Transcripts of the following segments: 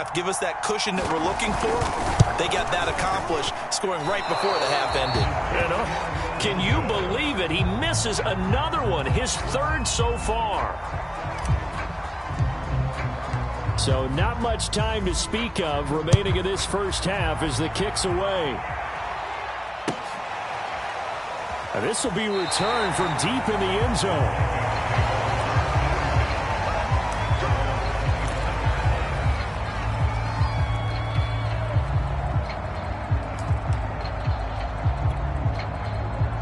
half, give us that cushion that we're looking for. They got that accomplished, scoring right before the half ended. Can you believe it? He misses another one, his third so far. So not much time to speak of remaining in this first half as the kick's away. And this will be returned from deep in the end zone.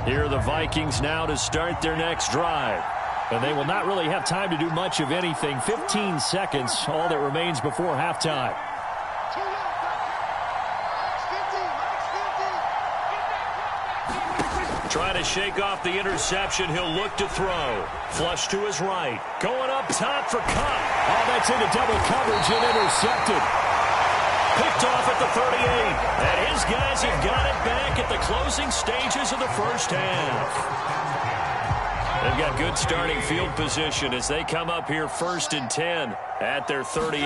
Here are the Vikings now to start their next drive. And they will not really have time to do much of anything. 15 seconds, all that remains before halftime. Trying to shake off the interception. He'll look to throw. Flush to his right. Going up top for Cup. Oh, that's into double coverage and intercepted. Picked off at the 38. And his guys have got it back at the closing stages of the first half. They've got good starting field position as they come up here 1st and 10 at their 38.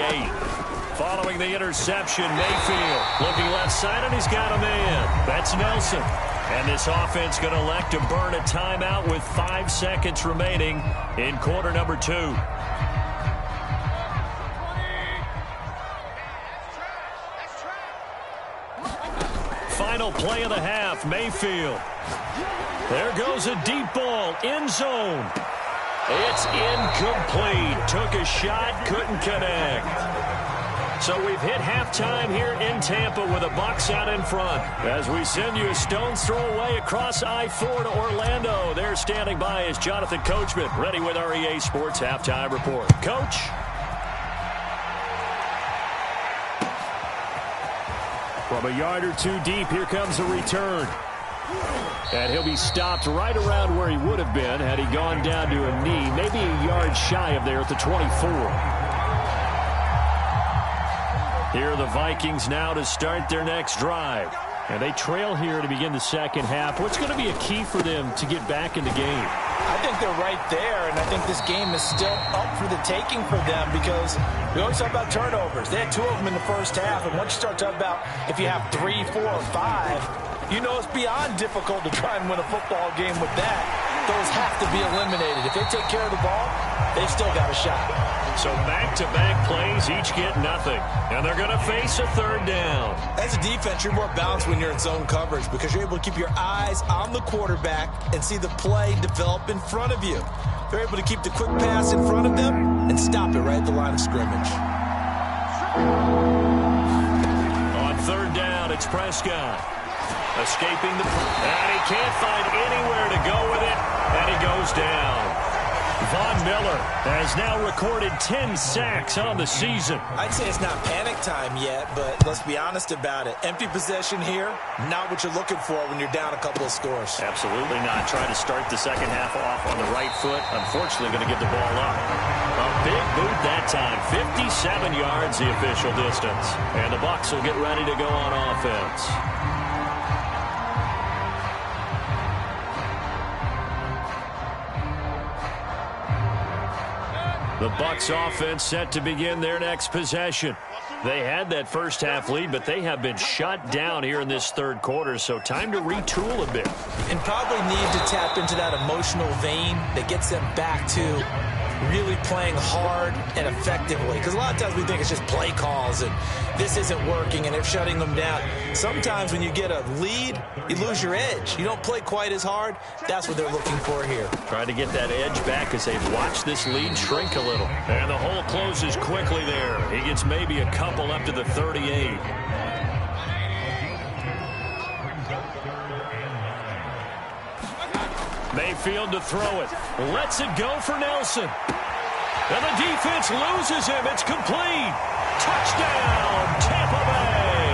Following the interception, Mayfield looking left side, and he's got a man. That's Nelson. And this offense going to elect to burn a timeout with 5 seconds remaining in quarter number 2. Final play of the half, Mayfield. There goes a deep ball, end zone. It's incomplete. Took a shot, couldn't connect. So we've hit halftime here in Tampa with the Bucs out in front. As we send you a stone's throw away across I-4 to Orlando. There standing by is Jonathan Coachman, ready with our EA Sports Halftime Report. Coach? From a yard or two deep, here comes a return. And he'll be stopped right around where he would have been had he gone down to a knee, maybe a yard shy of there at the 24. Here are the Vikings now to start their next drive. And they trail here to begin the second half. What's going to be a key for them to get back in the game? I think they're right there, and I think this game is still up for the taking for them because we always talk about turnovers. They had 2 of them in the first half, and once you start talking about if you have 3, 4, or 5, you know it's beyond difficult to try and win a football game with that. Those have to be eliminated. If they take care of the ball, they've still got a shot. So back-to-back plays, each get nothing. And they're going to face a third down. As a defense, you're more balanced when you're in zone coverage because you're able to keep your eyes on the quarterback and see the play develop in front of you. They're able to keep the quick pass in front of them and stop it right at the line of scrimmage. On third down, it's Prescott. Escaping the... And he can't find anywhere to go with it, and he goes down. Von Miller has now recorded 10 sacks on the season. I'd say it's not panic time yet, but let's be honest about it. Empty possession here, not what you're looking for when you're down a couple of scores. Absolutely not. Trying to start the second half off on the right foot. Unfortunately, going to give the ball up. A big boot that time. 57 yards the official distance. And the Bucs will get ready to go on offense. The Bucs offense set to begin their next possession. They had that first half lead, but they have been shut down here in this third quarter, so time to retool a bit. And probably need to tap into that emotional vein that gets them back to really playing hard and effectively. Because a lot of times we think it's just play calls and this isn't working and they're shutting them down. Sometimes when you get a lead, you lose your edge. You don't play quite as hard. That's what they're looking for here. Trying to get that edge back as they've watched this lead shrink a little. And the hole closes quickly there. He gets maybe a couple up to the 38. Mayfield to throw it. Lets it go for Nelson. And the defense loses him. It's complete. Touchdown, Tampa Bay.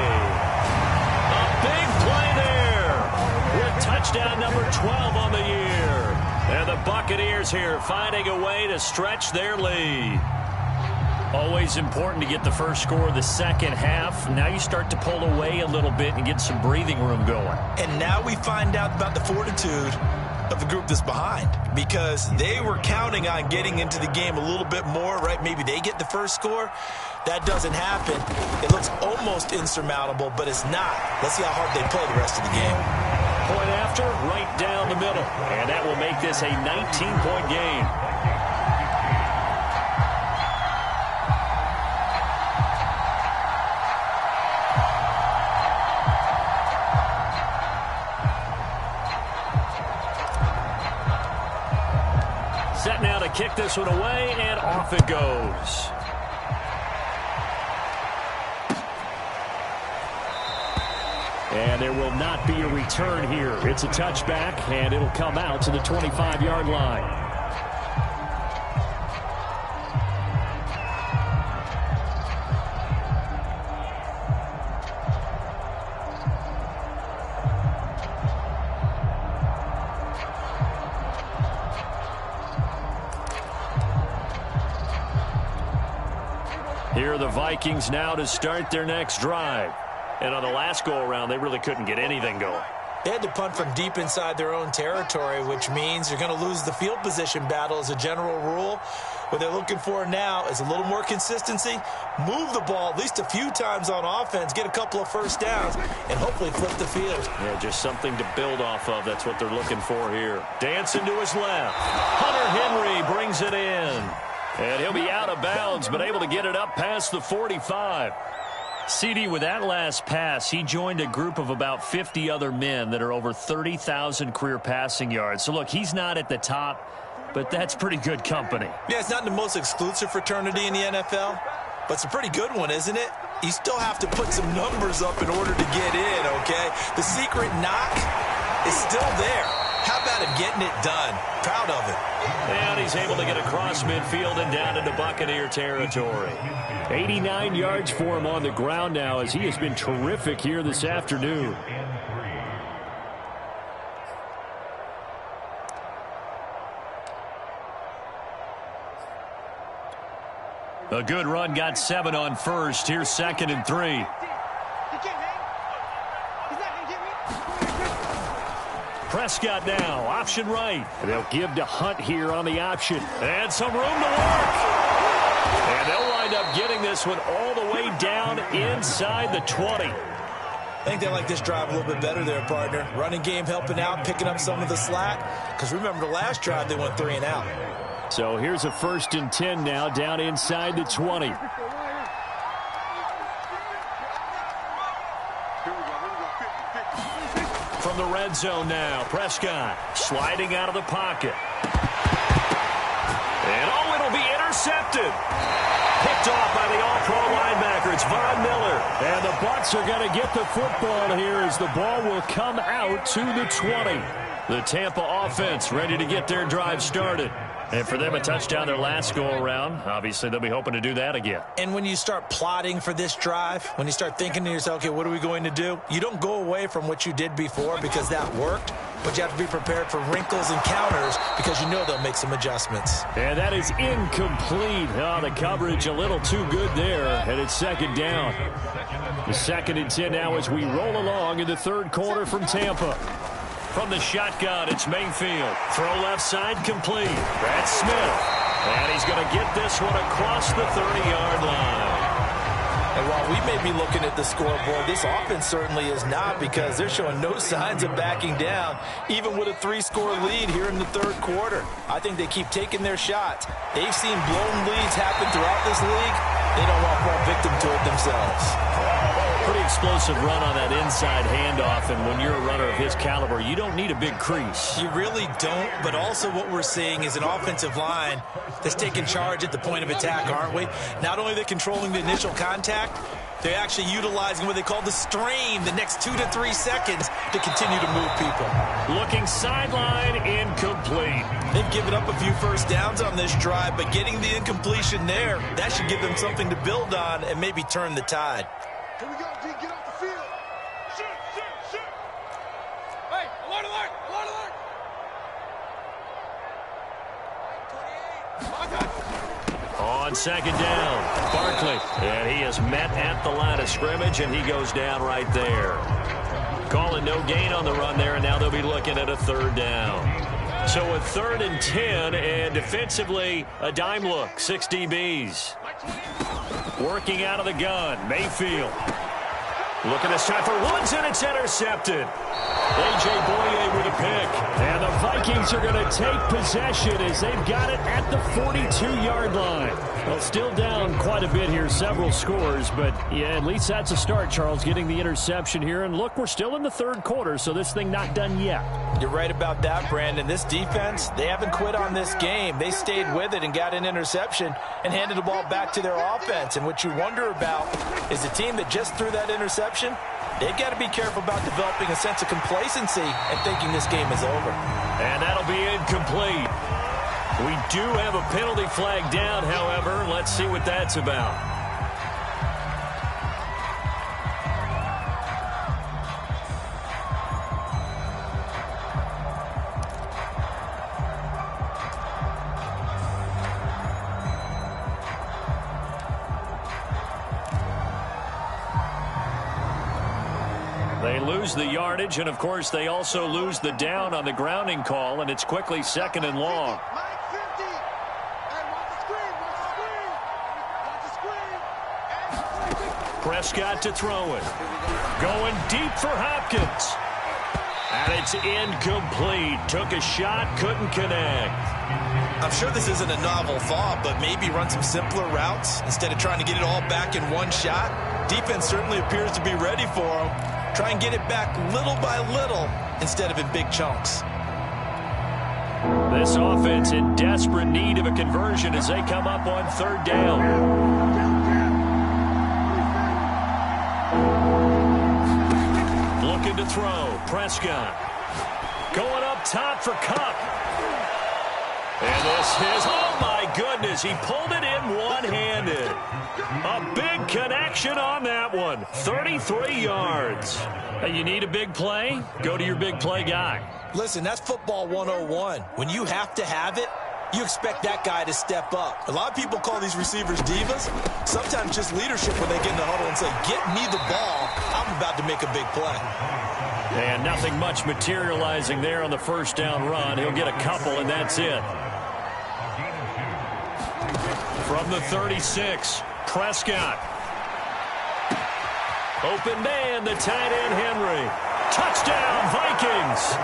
A big play there with touchdown number 12 on the year. And the Buccaneers here finding a way to stretch their lead. Always important to get the first score of the second half. Now you start to pull away a little bit and get some breathing room going. And now we find out about the fortitude of the group that's behind, because they were counting on getting into the game a little bit more, right? Maybe they get the first score. that doesn't happen, it looks almost insurmountable, but it's not. Let's see how hard they play the rest of the game. Point after, right down the middle. And that will make this a 19-point game. Set now to kick this one away, and off it goes. And there will not be a return here. It's a touchback, and it'll come out to the 25-yard line. Here are the Vikings now to start their next drive. And on the last go-around, they really couldn't get anything going. They had to punt from deep inside their own territory, which means you're going to lose the field position battle as a general rule. What they're looking for now is a little more consistency, move the ball at least a few times on offense, get a couple of first downs, and hopefully flip the field. Yeah, just something to build off of. That's what they're looking for here. Dancing to his left. Hunter Henry brings it in. And he'll be out of bounds, but able to get it up past the 45. CD, with that last pass, he joined a group of about 50 other men that are over 30,000 career passing yards. So, look, he's not at the top, but that's pretty good company. Yeah, it's not the most exclusive fraternity in the NFL, but it's a pretty good one, isn't it? You still have to put some numbers up in order to get in, okay? The secret knock is still there. How about him getting it done? Proud of it. And he's able to get across midfield and down into Buccaneer territory. 89 yards for him on the ground now, as he has been terrific here this afternoon. A good run, got 7 on first. Here's 2nd and 3. Prescott now, option right. They'll give to Hunt here on the option. And some room to work. And they'll wind up getting this one all the way down inside the 20. I think they like this drive a little bit better there, partner. Running game helping out, picking up some of the slack. Because remember the last drive, they went 3 and out. So here's a 1st and 10 now, down inside the 20. From the red zone now, Prescott sliding out of the pocket. And oh, it'll be intercepted. Picked off by the all-pro linebacker. It's Von Miller. And the Bucs are going to get the football here as the ball will come out to the 20. The Tampa offense ready to get their drive started. And for them, a touchdown their last go-around. Obviously, they'll be hoping to do that again. And when you start plotting for this drive, when you start thinking to yourself, okay, what are we going to do? You don't go away from what you did before because that worked, but you have to be prepared for wrinkles and counters because you know they'll make some adjustments. And that is incomplete. Oh, the coverage a little too good there, and it's 2nd down. The 2nd and 10 now as we roll along in the 3rd quarter from Tampa. From the shotgun, it's Mayfield. Throw left side complete. That's Smith. And he's going to get this one across the 30-yard line. And while we may be looking at the scoreboard, this offense certainly is not, because they're showing no signs of backing down, even with a 3-score lead here in the 3rd quarter. I think they keep taking their shots. They've seen blown leads happen throughout this league. They don't want to fall victim to it themselves. Pretty explosive run on that inside handoff, and when you're a runner of his caliber, you don't need a big crease. You really don't, but also what we're seeing is an offensive line that's taking charge at the point of attack, aren't we? Not only are they controlling the initial contact, they're actually utilizing what they call the strain, the next 2 to 3 seconds, to continue to move people. Looking sideline, incomplete. They've given up a few first downs on this drive, but getting the incompletion there, that should give them something to build on and maybe turn the tide. Here we go, G. Get off the field. Shoot. Hey, alert. On 2nd down, Barkley. And he is met at the line of scrimmage, and he goes down right there. Calling no gain on the run there, and now they'll be looking at a 3rd down. So a 3rd and 10, and defensively, a dime look, 6 DBs. Working out of the gun, Mayfield. Looking this time for Woods, and it's intercepted. A.J. Boye with a pick. And the Vikings are going to take possession as they've got it at the 42-yard line. Well, still down quite a bit here, several scores, but yeah, at least that's a start, Charles, getting the interception here. And look, we're still in the third quarter, so this thing not done yet. You're right about that, Brandon. This defense, they haven't quit on this game. They stayed with it and got an interception and handed the ball back to their offense. And what you wonder about is the team that just threw that interception, they've got to be careful about developing a sense of complacency and thinking this game is over. And that'll be incomplete. We do have a penalty flag down, however. Let's see what that's about. They lose the yardage, and, of course, they also lose the down on the grounding call, and it's quickly second and long. Prescott to throw it. Going deep for Hopkins. And it's incomplete. Took a shot, couldn't connect. I'm sure this isn't a novel thought, but maybe run some simpler routes instead of trying to get it all back in one shot. Defense certainly appears to be ready for him. Try and get it back little by little instead of in big chunks. This offense in desperate need of a conversion as they come up on third down. Looking to throw. Prescott. Going up top for Kupp. And this is, oh my goodness, he pulled it in one-handed. A big connection on that one. 33 yards. Hey, you need a big play? Go to your big play guy. Listen, that's football 101. When you have to have it, you expect that guy to step up. A lot of people call these receivers divas. Sometimes just leadership when they get in the huddle and say, get me the ball. I'm about to make a big play. And nothing much materializing there on the first down run. He'll get a couple, and that's it. From the 36, Prescott. Open man, the tight end, Henry. Touchdown, Vikings.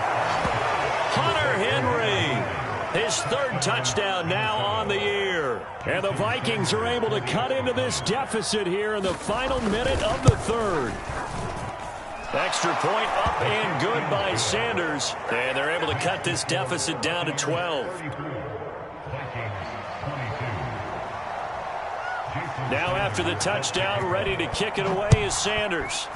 Hunter Henry. His third touchdown now on the year. And the Vikings are able to cut into this deficit here in the final minute of the third. Extra point up and good by Sanders. And they're able to cut this deficit down to 12. Now after the touchdown, ready to kick it away is Sanders.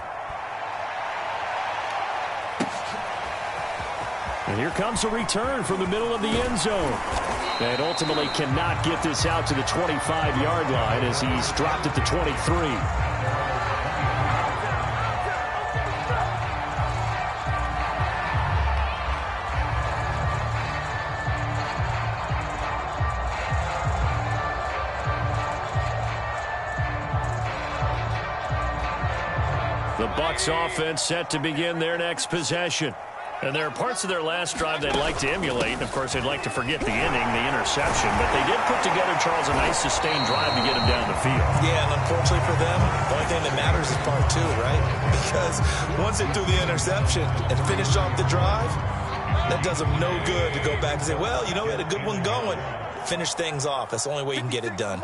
And here comes a return from the middle of the end zone. And ultimately cannot get this out to the 25-yard line as he's dropped at the 23. The Bucs offense set to begin their next possession. And there are parts of their last drive they'd like to emulate. And, of course, they'd like to forget the inning, the interception. But they did put together, Charles, a nice sustained drive to get him down the field. Yeah, and unfortunately for them, the only thing that matters is part two, right? Because once they threw the interception and finished off the drive, that does them no good to go back and say, well, you know, we had a good one going. Finish things off. That's the only way you can get it done.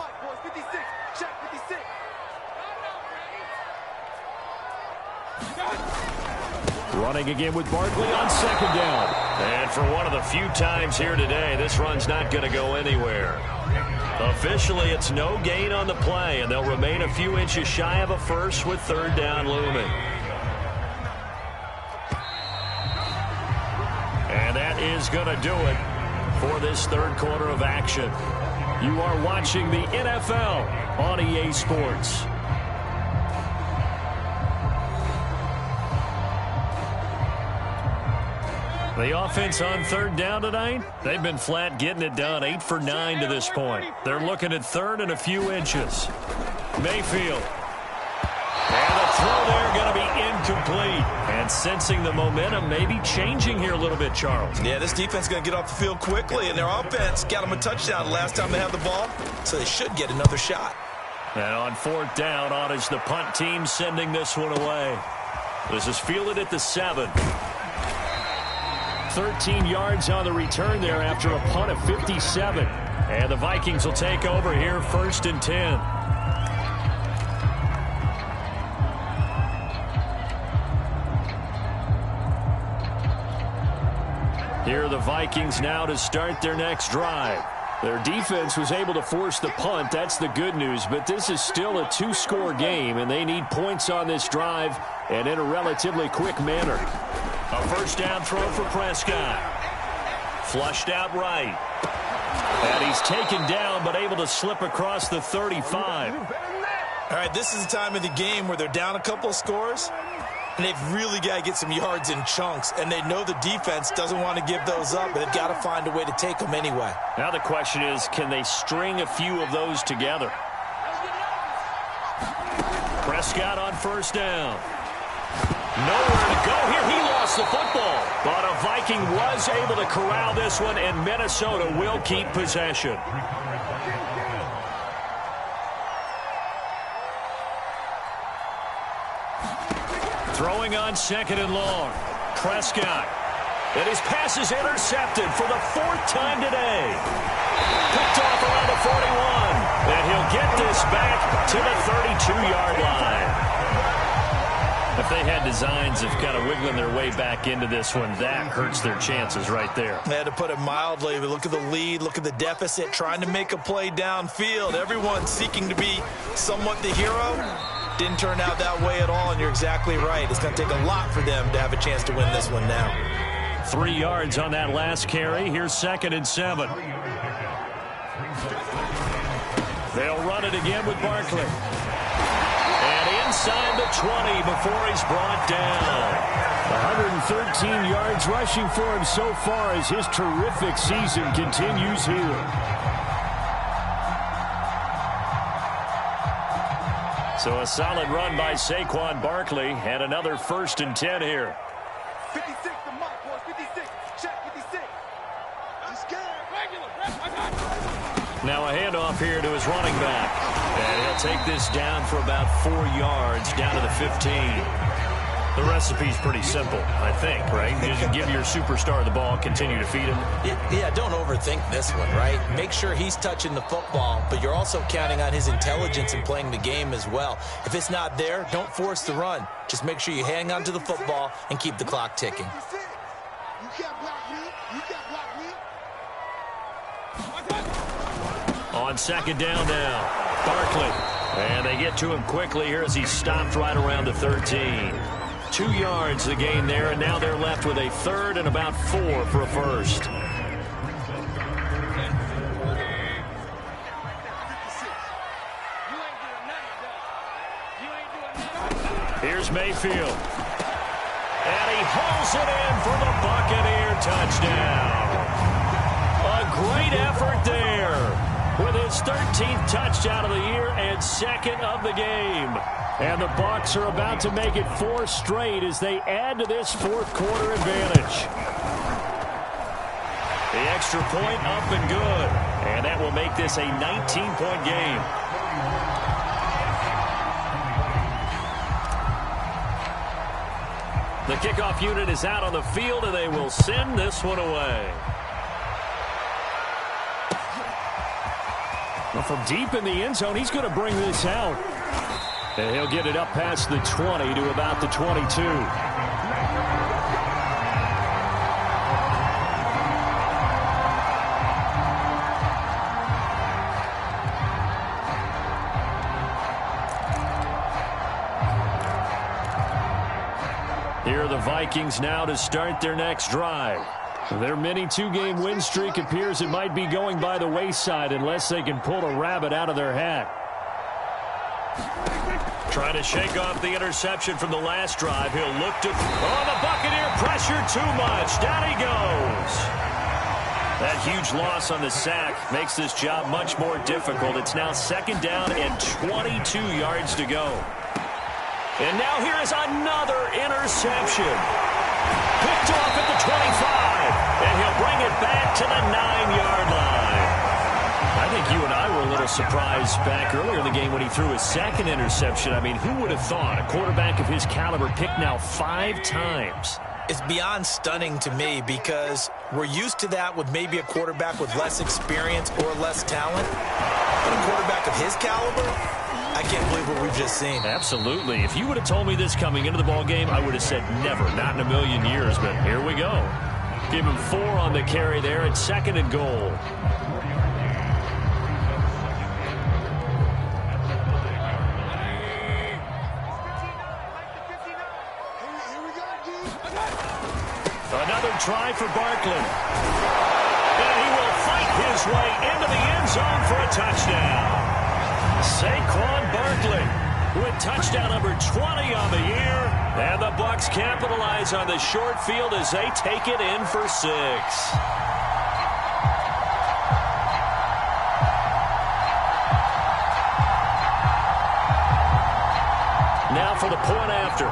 Running again with Barkley on second down. And for one of the few times here today, this run's not going to go anywhere. Officially, it's no gain on the play, and they'll remain a few inches shy of a first with third down looming. And that is going to do it for this third quarter of action. You are watching the NFL on EA Sports. The offense on third down tonight, they've been flat getting it done, 8 for 9 to this point. They're looking at third and a few inches. Mayfield. And the throw there going to be incomplete. And sensing the momentum maybe changing here a little bit, Charles. Yeah, this defense is going to get off the field quickly, and their offense got them a touchdown the last time they had the ball, so they should get another shot. And on 4th down, on is the punt team sending this one away. This is fielded at the 7. 13 yards on the return there after a punt of 57. And the Vikings will take over here 1st and 10. Here are the Vikings now to start their next drive. Their defense was able to force the punt. That's the good news. But this is still a 2-score game, and they need points on this drive and in a relatively quick manner. A 1st down throw for Prescott. Flushed out right. And he's taken down but able to slip across the 35. All right, this is the time of the game where they're down a couple of scores, and they've really got to get some yards in chunks, and they know the defense doesn't want to give those up, but they've got to find a way to take them anyway. Now the question is, can they string a few of those together? Prescott on 1st down. Nowhere to go here. He lost the football. But a Viking was able to corral this one, and Minnesota will keep possession. Throwing on 2nd and long. Prescott. And his pass is intercepted for the 4th time today. Picked off around the 41. And he'll get this back to the 32-yard line. If they had designs of kind of wiggling their way back into this one, that hurts their chances right there. They had to put it mildly. But look at the lead. Look at the deficit. Trying to make a play downfield. Everyone seeking to be somewhat the hero. Didn't turn out that way at all, and you're exactly right. It's going to take a lot for them to have a chance to win this one now. 3 yards on that last carry. Here's 2nd and 7. They'll run it again with Barkley. And inside the 20 before he's brought down. 113 yards rushing for him so far as his terrific season continues here. So a solid run by Saquon Barkley, and another 1st and 10 here. 56 the mark, boys. 56. Check 56. I'm scared. Regular. Now a handoff here to his running back. And he'll take this down for about 4 yards, down to the 15. The recipe's pretty simple, I think, right? Just give your superstar the ball, continue to feed him. Yeah, don't overthink this one, right? Make sure he's touching the football, but you're also counting on his intelligence in playing the game as well. If it's not there, don't force the run. Just make sure you hang on to the football and keep the clock ticking. You can't block me. You can't block me. On 2nd down now, Barkley. And they get to him quickly here as he stopped right around the 13. 2 yards the gain there, and now they're left with a 3rd and about 4 for a 1st. Here's Mayfield. And he hauls it in for the Buccaneer touchdown. A great effort there with his 13th touchdown of the year and 2nd of the game. And the Bucs are about to make it 4 straight as they add to this 4th quarter advantage. The extra point up and good. And that will make this a 19-point game. The kickoff unit is out on the field, and they will send this one away. Well, from deep in the end zone, he's going to bring this out. And he'll get it up past the 20 to about the 22. Here are the Vikings now to start their next drive. Their mini 2-game win streak appears it might be going by the wayside unless they can pull a rabbit out of their hat. Trying to shake off the interception from the last drive. He'll look to... Oh, the Buccaneer pressure too much. Down he goes. That huge loss on the sack makes this job much more difficult. It's now 2nd down and 22 yards to go. And now here is another interception. Picked off at the 25. And he'll bring it back to the 9-yard line. I I think you and I were a little surprised back earlier in the game when he threw his second interception. I mean, who would have thought a quarterback of his caliber picked now 5 times? It's beyond stunning to me because we're used to that with maybe a quarterback with less experience or less talent. But a quarterback of his caliber, I can't believe what we've just seen. Absolutely. If you would have told me this coming into the ball game, I would have said never, not in a million years. But here we go. Give him 4 on the carry there at 2nd and goal. Another try for Barkley. And he will fight his way into the end zone for a touchdown. Saquon Barkley with touchdown number 20 on the year. And the Bucs capitalize on the short field as they take it in for 6. Now for the point after.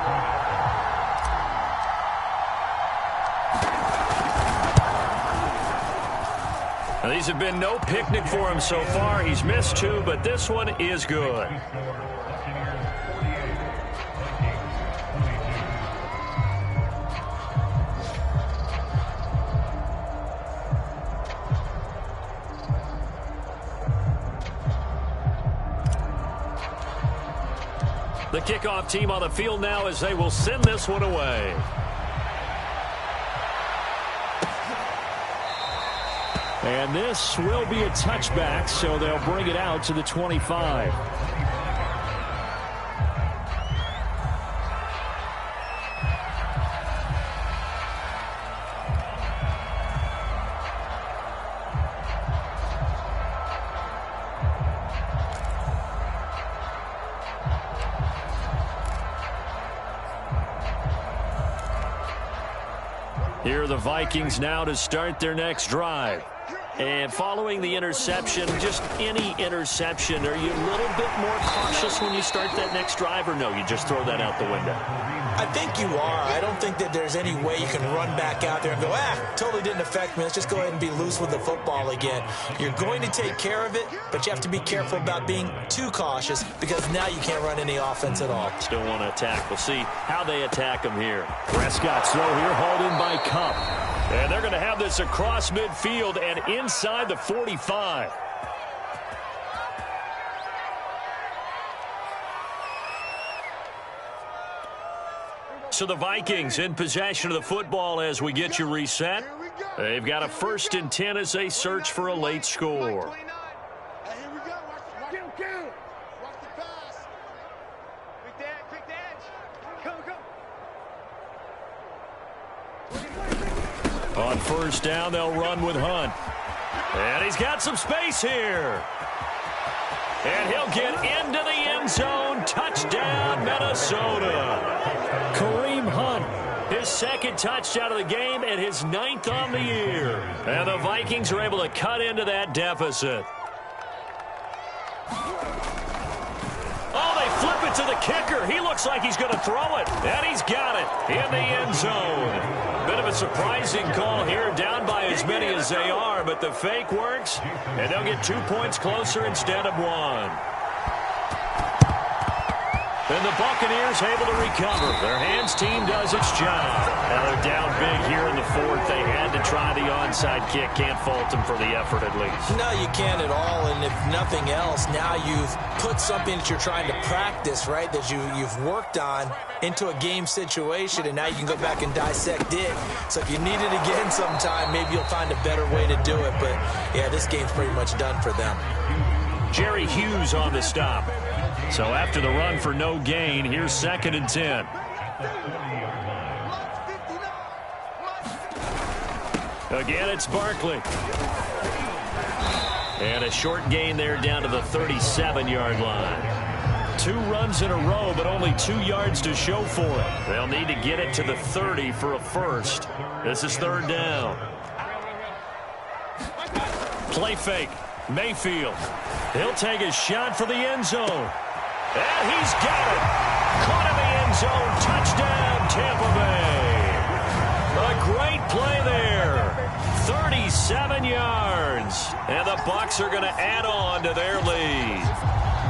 Now, these have been no picnic for him so far. He's missed 2, but this one is good. The kickoff team on the field now as they will send this one away. And this will be a touchback, so they'll bring it out to the 25. Here are the Vikings now to start their next drive. And following the interception, just any interception, are you a little bit more cautious when you start that next drive, or no, you just throw that out the window? I think you are. I don't think that there's any way you can run back out there and go, totally didn't affect me. Let's just go ahead and be loose with the football again. You're going to take care of it, but you have to be careful about being too cautious because now you can't run any offense at all. Still want to attack. We'll see how they attack him here. Prescott's throw here hauled in by Cup. And they're going to have this across midfield and inside the 45. So the Vikings in possession of the football as we get you reset. They've got a 1st and 10 as they search for a late score. On 1st down, they'll run with Hunt. And he's got some space here. And he'll get into the end zone. Touchdown, Minnesota. Kareem Hunt, his 2nd touchdown of the game and his 9th on the year. And the Vikings are able to cut into that deficit. Oh, they flip it to the kicker. He looks like he's going to throw it. And he's got it in the end zone. Bit of a surprising call here, down by as many as they are, but the fake works, and they'll get 2 points closer instead of 1. And the Buccaneers able to recover. Their hands team does its job. Now they're down big here in the 4th. They had to try the onside kick. Can't fault them for the effort at least. No, you can't at all. And if nothing else, now you've put something that you're trying to practice, right, that you've worked on into a game situation, and now you can go back and dissect it. So if you need it again sometime, maybe you'll find a better way to do it. But, yeah, this game's pretty much done for them. Jerry Hughes on the stop. So after the run for no gain, here's 2nd and 10. Again, it's Barkley. And a short gain there down to the 37-yard line. 2 runs in a row, but only 2 yards to show for it. They'll need to get it to the 30 for a 1st. This is 3rd down. Play fake. Mayfield. He'll take a shot for the end zone. And he's got it. Caught in the end zone. Touchdown, Tampa Bay. A great play there. 37 yards. is. And the Bucs are going to add on to their lead.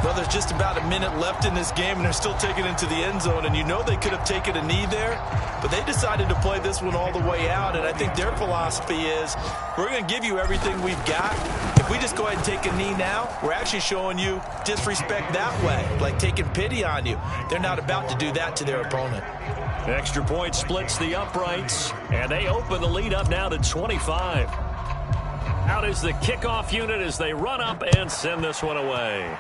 Well, there's just about a minute left in this game, and they're still taking it into the end zone. And you know they could have taken a knee there, but they decided to play this one all the way out. And I think their philosophy is, we're going to give you everything we've got. If we just go ahead and take a knee now, we're actually showing you disrespect that way, like taking pity on you. They're not about to do that to their opponent. Extra point splits the uprights, and they open the lead up now to 25. Out is the kickoff unit as they run up and send this one away.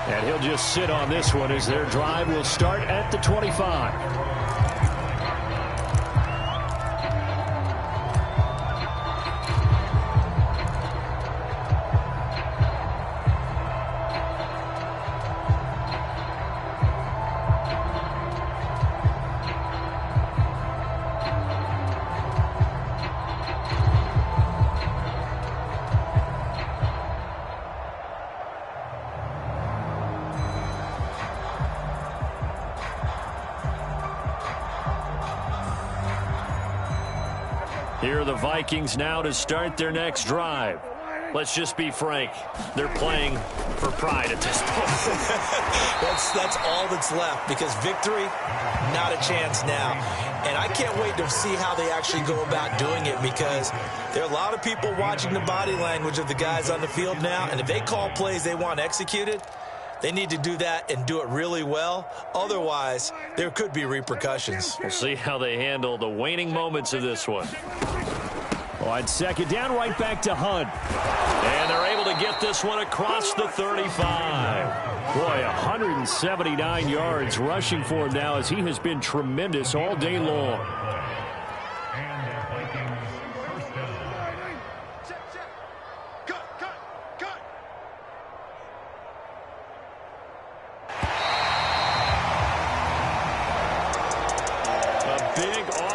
And he'll just sit on this one as their drive will start at the 25. Here are the Vikings now to start their next drive. Let's just be frank. They're playing for pride at this point. That's all that's left, because victory, not a chance now. And I can't wait to see how they actually go about doing it, because there are a lot of people watching the body language of the guys on the field now, and if they call plays they want executed, they need to do that and do it really well. Otherwise, there could be repercussions. We'll see how they handle the waning moments of this one. On second down, right back to Hunt. And they're able to get this one across the 35. Boy, 179 yards rushing for him now, as he has been tremendous all day long.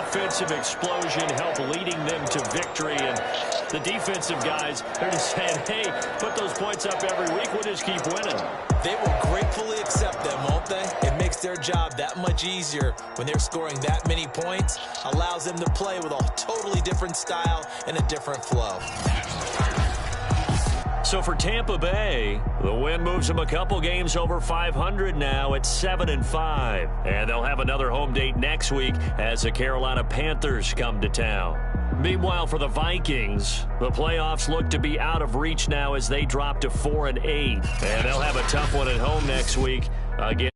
Offensive explosion help leading them to victory, and the defensive guys, they're just saying, hey, put those points up every week, we'll just keep winning. They will gratefully accept them, won't they? It makes their job that much easier when they're scoring that many points, allows them to play with a totally different style and a different flow. So for Tampa Bay, the win moves them a couple games over 500 now at 7-5. And they'll have another home date next week as the Carolina Panthers come to town. Meanwhile, for the Vikings, the playoffs look to be out of reach now as they drop to 4-8. And they'll have a tough one at home next week again.